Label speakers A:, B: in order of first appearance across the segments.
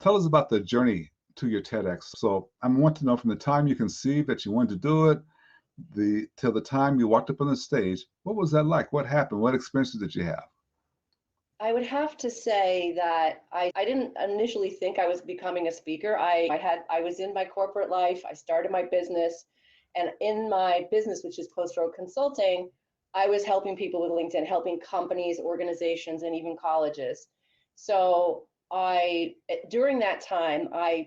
A: Tell us about the journey to your TEDx. So I want to know from the time you conceived that you wanted to do it, till the time you walked up on the stage, what was that like? What happened? What experiences did you have?
B: I would have to say that I didn't initially think I was becoming a speaker. I was in my corporate life, I started my business, and in my business, which is Post Road Consulting, I was helping people with LinkedIn, helping companies, organizations, and even colleges. So during that time, I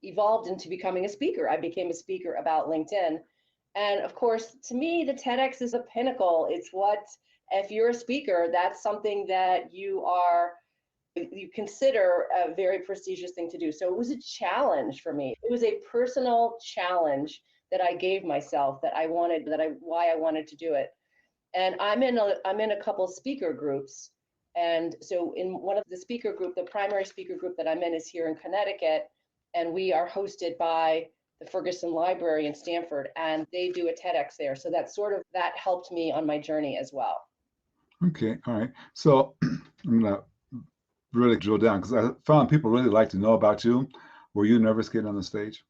B: evolved into becoming a speaker. I became a speaker about LinkedIn. And of course, to me, the TEDx is a pinnacle. It's what, if you're a speaker, that's something that you consider a very prestigious thing to do. So it was a challenge for me. It was a personal challenge that I gave myself, why I wanted to do it. And I'm in a couple speaker groups. And so in one of the speaker group, the primary speaker group that I'm in is here in Connecticut, and we are hosted by the Ferguson Library in Stamford, and they do a TEDx there. So that helped me on my journey as well.
A: Okay, all right. So I'm gonna really drill down because I found people really like to know about you. Were you nervous getting on the stage?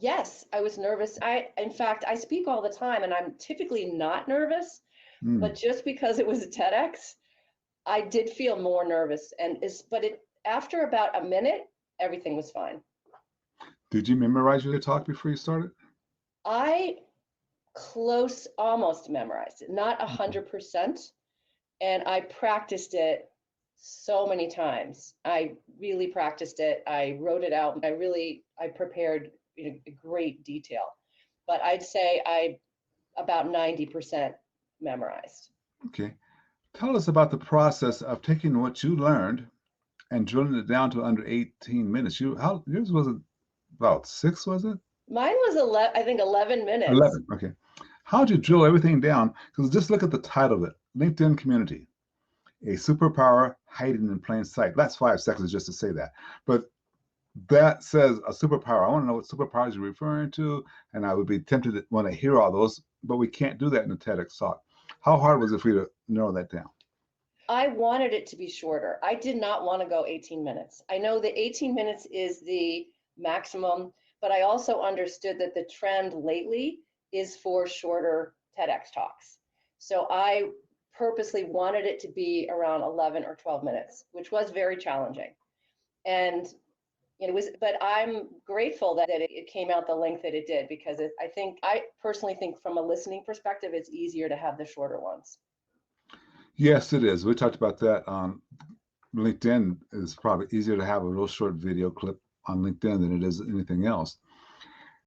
B: Yes, I was nervous. In fact, I speak all the time, and I'm typically not nervous,
A: Hmm.
B: but just because it was a TEDx, I did feel more nervous. After about a minute, everything was fine.
A: Did you memorize your talk before you started?
B: I almost memorized it, not
A: Okay.
B: 100%. And I practiced it so many times. I really practiced it. I wrote it out. I prepared in great detail. But I'd say I about 90% memorized.
A: Okay. Tell us about the process of taking what you learned and drilling it down to under 18 minutes. Yours was about six, was it?
B: Mine was I think 11 minutes.
A: 11. Okay. How'd you drill everything down? Because just look at the title of it, LinkedIn Community, a superpower hiding in plain sight. That's 5 seconds just to say that. But that says a superpower. I want to know what superpowers you're referring to, and I would be tempted to want to hear all those, but we can't do that in a TEDx talk. How hard was it for you to narrow that down?
B: I wanted it to be shorter. I did not want to go 18 minutes. I know that 18 minutes is the maximum, but I also understood that the trend lately is for shorter TEDx talks. So I purposely wanted it to be around 11 or 12 minutes, which was very challenging. And but I'm grateful that it came out the length that it did, because I personally think from a listening perspective, it's easier to have the shorter ones.
A: Yes, it is. We talked about that. LinkedIn is probably easier to have a real short video clip on LinkedIn than it is anything else.